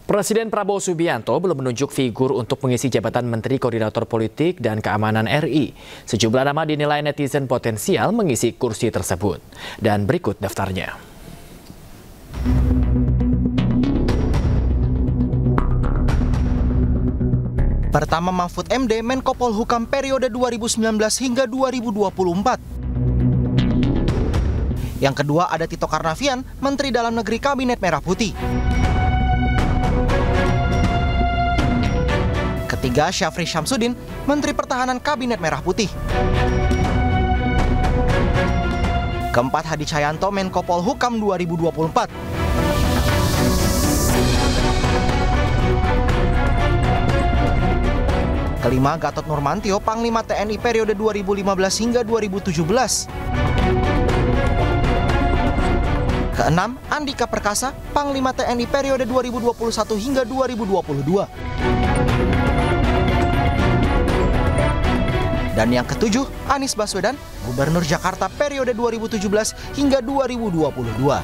Presiden Prabowo Subianto belum menunjuk figur untuk mengisi jabatan Menteri Koordinator Politik dan Keamanan RI. Sejumlah nama dinilai netizen potensial mengisi kursi tersebut. Dan berikut daftarnya. Pertama, Mahfud MD, Menko Polhukam periode 2019 hingga 2024. Yang kedua ada Tito Karnavian, Menteri Dalam Negeri Kabinet Merah Putih. Ketiga, Syafri Syamsuddin, Menteri Pertahanan Kabinet Merah Putih. Keempat, Hadi Cahyanto, Menko Polhukam 2024. Kelima, Gatot Nurmantio, Panglima TNI periode 2015 hingga 2017. Keenam, Andika Perkasa, Panglima TNI periode 2021 hingga 2022. Dan yang ketujuh, Anies Baswedan, Gubernur Jakarta periode 2017 hingga 2022.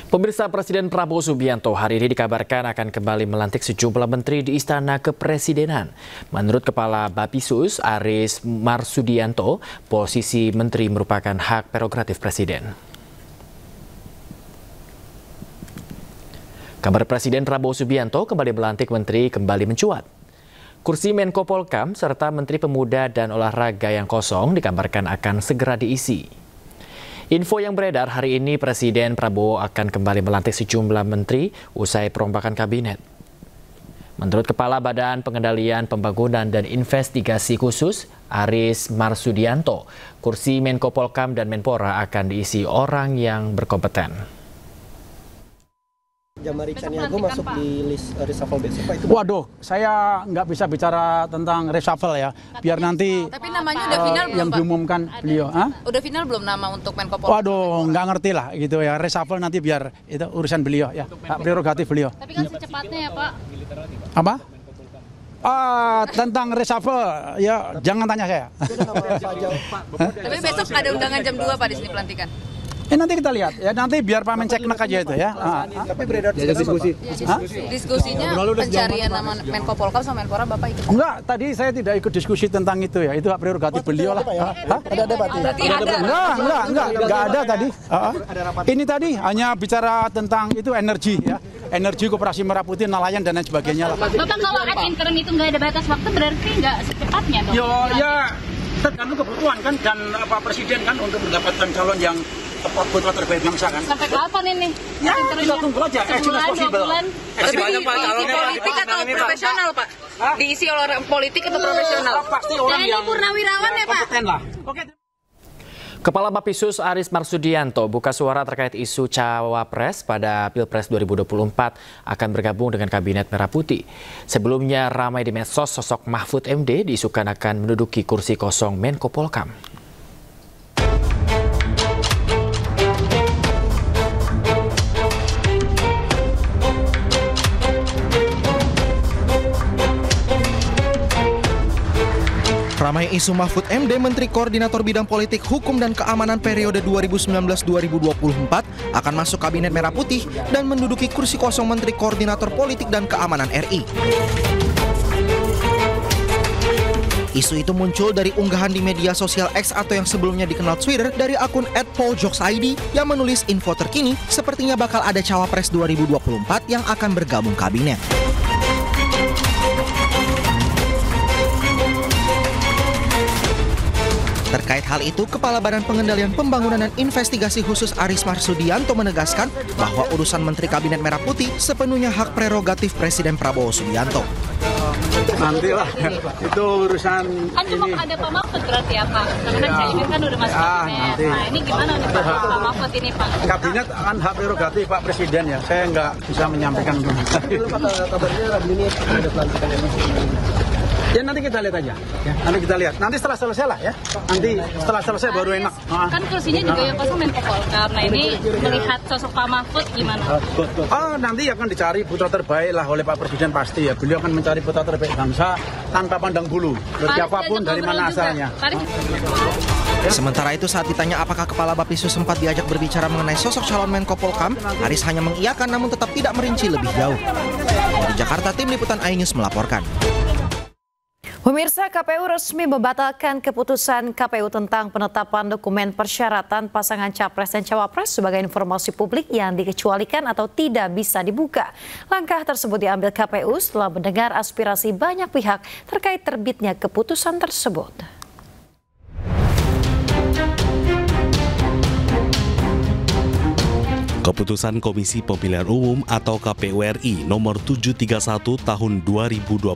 Pemirsa, Presiden Prabowo Subianto hari ini dikabarkan akan kembali melantik sejumlah menteri di Istana Kepresidenan. Menurut Kepala Bappisus, Aris Marsudianto, posisi menteri merupakan hak prerogatif Presiden. Kabar Presiden Prabowo Subianto kembali melantik menteri kembali mencuat. Kursi Menko Polhukam serta Menteri Pemuda dan Olahraga yang kosong dikabarkan akan segera diisi. Info yang beredar hari ini, Presiden Prabowo akan kembali melantik sejumlah menteri usai perombakan kabinet. Menurut Kepala Badan Pengendalian Pembangunan dan Investigasi Khusus, Aris Marsudianto, kursi Menko Polhukam dan Menpora akan diisi orang yang berkompeten. Jamari Caniago masuk di list reshuffle besok, Pak, itu? Waduh, saya nggak bisa bicara tentang reshuffle ya. Biar nanti tapi namanya udah final belum, yang Pak? diumumkan beliau. Udah final belum nama untuk Menko Polhukam? Waduh, nggak ngerti lah gitu ya. Reshuffle nanti biar itu urusan beliau ya. Hak prerogatif beliau. Tapi kan secepatnya ya, Pak. Apa? Tentang reshuffle ya jangan tanya saya. Tapi besok ada undangan jam 2, Pak, di sini pelantikan. Nanti kita lihat ya, nanti biar Pak Menceknek aja itu ya. Tapi beredar diskusi. Diskusinya pencarian nama Menko Polhukam sama Menpora, Bapak ikut? Enggak, tadi saya tidak ikut diskusi tentang itu ya. Itu hak prerogatif beliau lah. Ada debat. Enggak ada tadi. Ini tadi hanya bicara tentang itu energi ya. Energi Koperasi Merah Putih, nelayan dan lain sebagainya lah. Bapak kalau ad interim itu nggak ada batas waktu berarti nggak secepatnya dong? Ya tergantung kebutuhan kan dan Presiden kan untuk mendapatkan calon yang putra terbaik bangsa kan. Sampai kapan ini? Ya kita tunggu aja. Sebulan, 2 bulan. Tapi diisi politik atau profesional, Pak? Diisi oleh orang politik atau profesional? Pasti orang yang purnawirawan ya, Pak? kompeten lah. Oke. Kepala Bappisus Aris Marsudianto buka suara terkait isu cawapres pada Pilpres 2024 akan bergabung dengan Kabinet Merah Putih. Sebelumnya ramai di medsos sosok Mahfud MD diisukan akan menduduki kursi kosong Menko Polhukam. Ramai isu Mahfud MD, Menteri Koordinator Bidang Politik, Hukum dan Keamanan periode 2019-2024 akan masuk Kabinet Merah Putih dan menduduki kursi kosong Menteri Koordinator Politik dan Keamanan RI. Isu itu muncul dari unggahan di media sosial X atau yang sebelumnya dikenal Twitter dari akun @PaulJokesID yang menulis info terkini sepertinya bakal ada Cawapres 2024 yang akan bergabung kabinet. Terkait hal itu, Kepala Badan Pengendalian Pembangunan dan Investigasi Khusus Aris Marsudianto menegaskan bahwa urusan Menteri Kabinet Merah Putih sepenuhnya hak prerogatif Presiden Prabowo Subianto. Nantilah, itu urusan Kan cuma ada Pak Mahfud berarti ya, Pak? Karena Caimin kan udah masuk kabinet. nanti. Nah ini gimana nih Pak Mahfud ini, Pak? Kabinet akan hak prerogatif Pak Presiden ya. Saya nggak bisa menyampaikan dulu. Kabarnya Rabu ini ada pelantikan yang masih. Ya nanti kita lihat aja. Ya, nanti kita lihat. Nanti setelah selesai lah ya. Nanti setelah selesai baru enak. Kan kursinya juga yang kosong Menko Polhukam. Nah ini melihat sosok Pak Mahfud gimana? Nanti akan dicari putra terbaik lah oleh Pak Presiden pasti ya. Beliau akan mencari putra terbaik bangsa tanpa pandang bulu. Siapapun dari mana asalnya. Sementara itu saat ditanya apakah Kepala Baptisu sempat diajak berbicara mengenai sosok calon Menko Polhukam, Aris hanya mengiyakan namun tetap tidak merinci lebih jauh. Dari Jakarta, Tim Liputan iNews melaporkan. Pemirsa, KPU resmi membatalkan keputusan KPU tentang penetapan dokumen persyaratan pasangan Capres dan Cawapres sebagai informasi publik yang dikecualikan atau tidak bisa dibuka. Langkah tersebut diambil KPU setelah mendengar aspirasi banyak pihak terkait terbitnya keputusan tersebut. Keputusan Komisi Pemilihan Umum atau KPU RI nomor 731 tahun 2025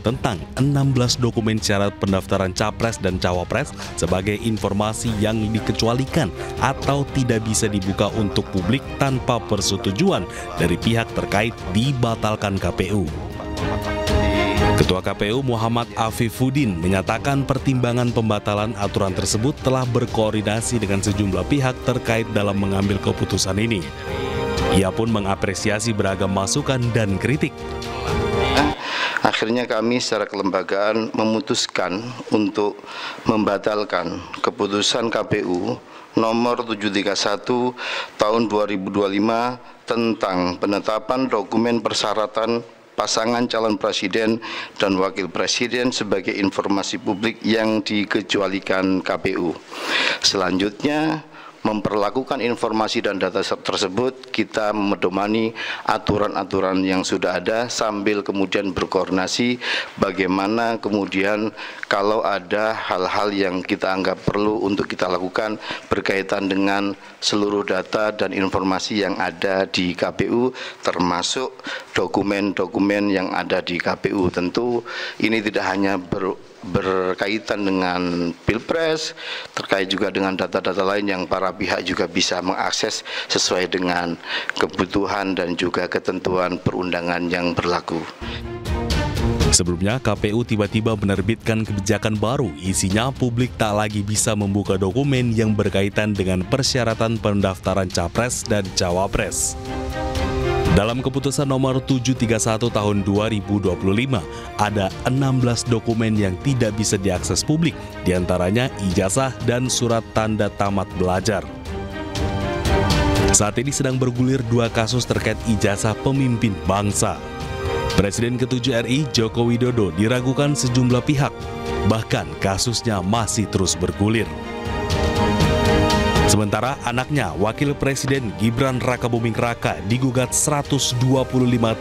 tentang 16 dokumen syarat pendaftaran Capres dan Cawapres sebagai informasi yang dikecualikan atau tidak bisa dibuka untuk publik tanpa persetujuan dari pihak terkait dibatalkan KPU. Ketua KPU Muhammad Afifuddin menyatakan pertimbangan pembatalan aturan tersebut telah berkoordinasi dengan sejumlah pihak terkait dalam mengambil keputusan ini. Ia pun mengapresiasi beragam masukan dan kritik. Akhirnya kami secara kelembagaan memutuskan untuk membatalkan keputusan KPU nomor 731 tahun 2025 tentang penetapan dokumen persyaratan pasangan calon presiden dan wakil presiden sebagai informasi publik yang dikecualikan KPU. Selanjutnya, memperlakukan informasi dan data tersebut, kita medomani aturan-aturan yang sudah ada sambil kemudian berkoordinasi bagaimana kemudian kalau ada hal-hal yang kita anggap perlu untuk kita lakukan berkaitan dengan seluruh data dan informasi yang ada di KPU, termasuk dokumen-dokumen yang ada di KPU. Tentu ini tidak hanya berkaitan dengan Pilpres, terkait juga dengan data-data lain yang para pihak juga bisa mengakses sesuai dengan kebutuhan dan juga ketentuan perundangan yang berlaku. Sebelumnya, KPU tiba-tiba menerbitkan kebijakan baru, isinya publik tak lagi bisa membuka dokumen yang berkaitan dengan persyaratan pendaftaran Capres dan Cawapres. Dalam keputusan nomor 731 tahun 2025, ada 16 dokumen yang tidak bisa diakses publik, diantaranya ijazah dan surat tanda tamat belajar. Saat ini sedang bergulir dua kasus terkait ijazah pemimpin bangsa. Presiden ke-7 RI, Joko Widodo, diragukan sejumlah pihak, bahkan kasusnya masih terus bergulir. Sementara anaknya, Wakil Presiden Gibran Rakabuming Raka, digugat 125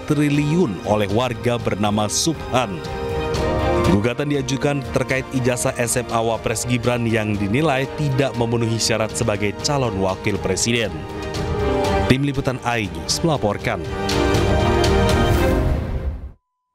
triliun oleh warga bernama Subhan. Gugatan diajukan terkait ijazah SMA Wapres Gibran yang dinilai tidak memenuhi syarat sebagai calon Wakil Presiden. Tim Liputan iNews melaporkan.